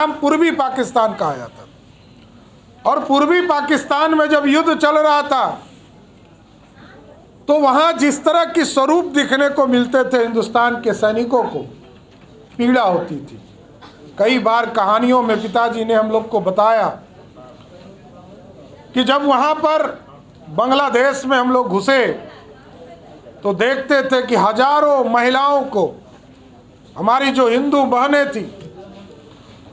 नाम पूर्वी पाकिस्तान कहा जाता। और पूर्वी पाकिस्तान में जब युद्ध चल रहा था तो वहां जिस तरह की स्वरूप दिखने को मिलते थे हिंदुस्तान के सैनिकों को, पीड़ा होती थी। कई बार कहानियों में पिताजी ने हम लोग को बताया कि जब वहां पर बांग्लादेश में हम लोग घुसे तो देखते थे कि हजारों महिलाओं को, हमारी जो हिंदू बहनें थी,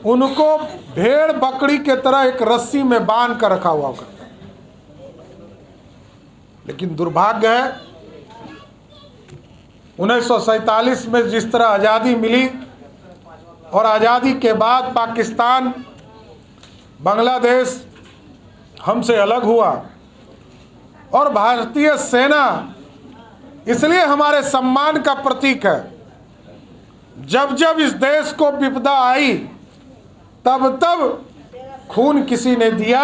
उनको भेड़ बकरी के तरह एक रस्सी में बांध कर रखा हुआ करता। लेकिन दुर्भाग्य है 1947 में जिस तरह आज़ादी मिली और आज़ादी के बाद पाकिस्तान, बांग्लादेश हमसे अलग हुआ और भारतीय सेना इसलिए हमारे सम्मान का प्रतीक है। जब जब इस देश को विपदा आई तब तब खून किसी ने दिया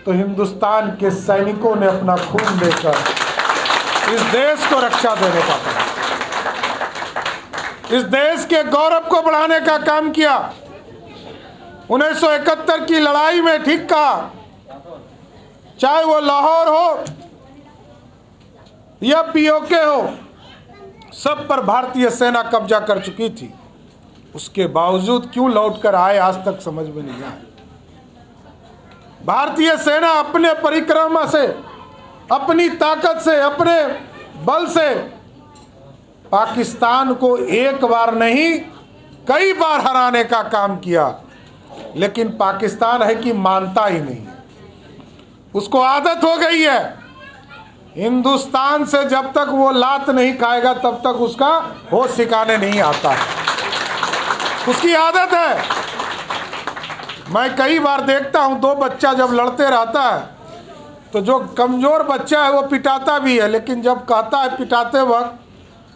तो हिंदुस्तान के सैनिकों ने अपना खून देकर इस देश को रक्षा देने का काम, इस देश के गौरव को बढ़ाने का काम किया। 1971 की लड़ाई में ठीक कहा, चाहे वो लाहौर हो या पीओके हो, सब पर भारतीय सेना कब्जा कर चुकी थी। उसके बावजूद क्यों लौट कर आए आज तक समझ में नहीं आया। भारतीय सेना अपने परिक्रमा से, अपनी ताकत से, अपने बल से पाकिस्तान को एक बार नहीं कई बार हराने का काम किया। लेकिन पाकिस्तान है कि मानता ही नहीं, उसको आदत हो गई है। हिंदुस्तान से जब तक वो लात नहीं खाएगा तब तक उसका होश ठिकाने नहीं आता है, उसकी आदत है। मैं कई बार देखता हूँ, दो बच्चा जब लड़ते रहता है तो जो कमज़ोर बच्चा है वो पिटाता भी है, लेकिन जब कहता है पिटाते वक्त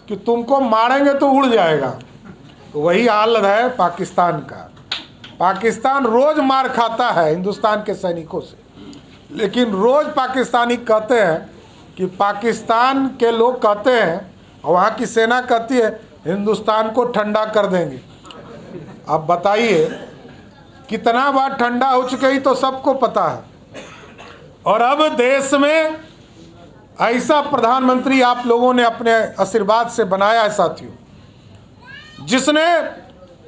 कि तुमको मारेंगे तो उड़ जाएगा, तो वही हालत है पाकिस्तान का। पाकिस्तान रोज़ मार खाता है हिंदुस्तान के सैनिकों से, लेकिन रोज़ पाकिस्तानी कहते हैं कि पाकिस्तान के लोग कहते हैं और वहाँ की सेना कहती है हिंदुस्तान को ठंडा कर देंगे। अब बताइए कितना बार ठंडा हो चुके ही तो सबको पता है। और अब देश में ऐसा प्रधानमंत्री आप लोगों ने अपने आशीर्वाद से बनाया है साथियों, जिसने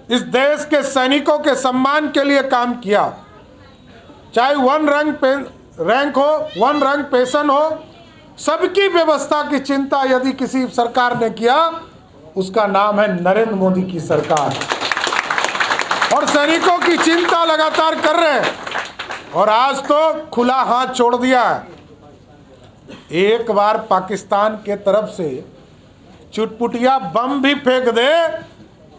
इस देश के सैनिकों के सम्मान के लिए काम किया। चाहे वन रैंक हो, वन रैंक पेंशन हो, सबकी व्यवस्था की चिंता यदि किसी सरकार ने किया, उसका नाम है नरेंद्र मोदी की सरकार। और सैनिकों की चिंता लगातार कर रहे हैं और आज तो खुला हाथ छोड़ दिया है। एक बार पाकिस्तान के तरफ से चुटपुटिया बम भी फेंक दे,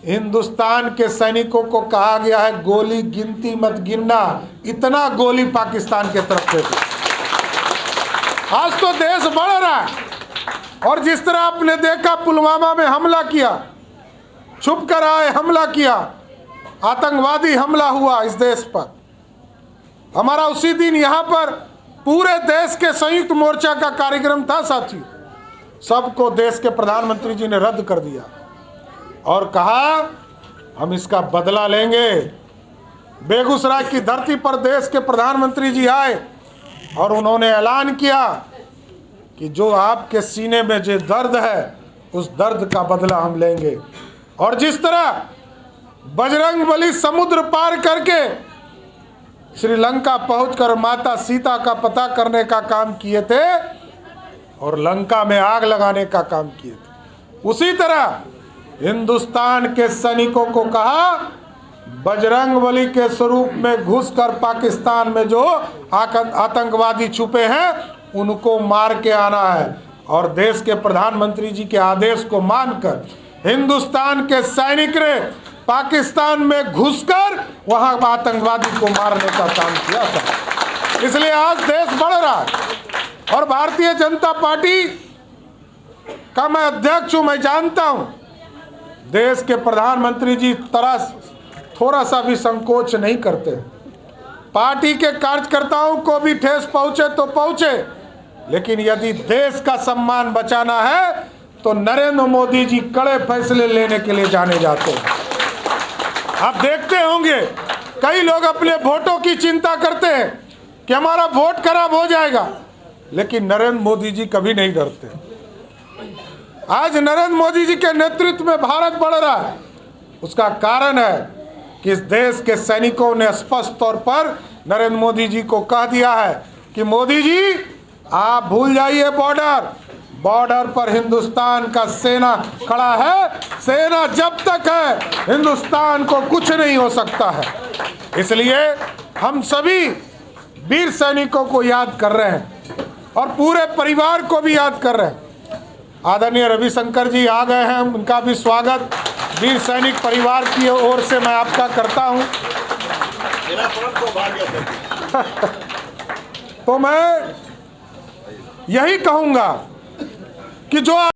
हिंदुस्तान के सैनिकों को कहा गया है गोली गिनती मत गिनना, इतना गोली पाकिस्तान के तरफ फेंक। आज तो देश बढ़ रहा है। और जिस तरह आपने देखा पुलवामा में हमला किया, छुप कर आए हमला किया, आतंकवादी हमला हुआ इस देश पर। हमारा उसी दिन यहाँ पर पूरे देश के संयुक्त मोर्चा का कार्यक्रम था साथियों, सबको देश के प्रधानमंत्री जी ने रद्द कर दिया और कहा हम इसका बदला लेंगे। बेगूसराय की धरती पर देश के प्रधानमंत्री जी आए और उन्होंने ऐलान किया कि जो आपके सीने में जो दर्द है उस दर्द का बदला हम लेंगे। और जिस तरह बजरंगबली समुद्र पार करके श्रीलंका पहुंचकर माता सीता का पता करने का काम किए थे और लंका में आग लगाने का काम किए थे, उसी तरह हिंदुस्तान के सैनिकों को कहा बजरंगबली के स्वरूप में घुसकर पाकिस्तान में जो आतंकवादी छुपे हैं उनको मार के आना है। और देश के प्रधानमंत्री जी के आदेश को मानकर हिंदुस्तान के सैनिक ने पाकिस्तान में घुसकर वहां आतंकवादी को मारने का काम किया था। इसलिए आज देश बढ़ रहा है। और भारतीय जनता पार्टी का मैं अध्यक्ष हूं, मैं जानता हूं देश के प्रधानमंत्री जी थोड़ा सा भी संकोच नहीं करते। पार्टी के कार्यकर्ताओं को भी ठेस पहुंचे तो पहुंचे, लेकिन यदि देश का सम्मान बचाना है तो नरेंद्र मोदी जी कड़े फैसले लेने के लिए जाने जाते हैं। आप देखते होंगे कई लोग अपने वोटों की चिंता करते हैं कि हमारा वोट खराब हो जाएगा, लेकिन नरेंद्र मोदी जी कभी नहीं डरते। आज नरेंद्र मोदी जी के नेतृत्व में भारत बढ़ रहा है। उसका कारण है कि इस देश के सैनिकों ने स्पष्ट तौर पर नरेंद्र मोदी जी को कह दिया है कि मोदी जी आप भूल जाइए बॉर्डर पर हिंदुस्तान का सेना खड़ा है। सेना जब तक है हिंदुस्तान को कुछ नहीं हो सकता है। इसलिए हम सभी वीर सैनिकों को याद कर रहे हैं और पूरे परिवार को भी याद कर रहे हैं। आदरणीय रविशंकर जी आ गए हैं, उनका भी स्वागत वीर सैनिक परिवार की ओर से मैं आपका करता हूं। तो मैं यही कहूंगा कि जो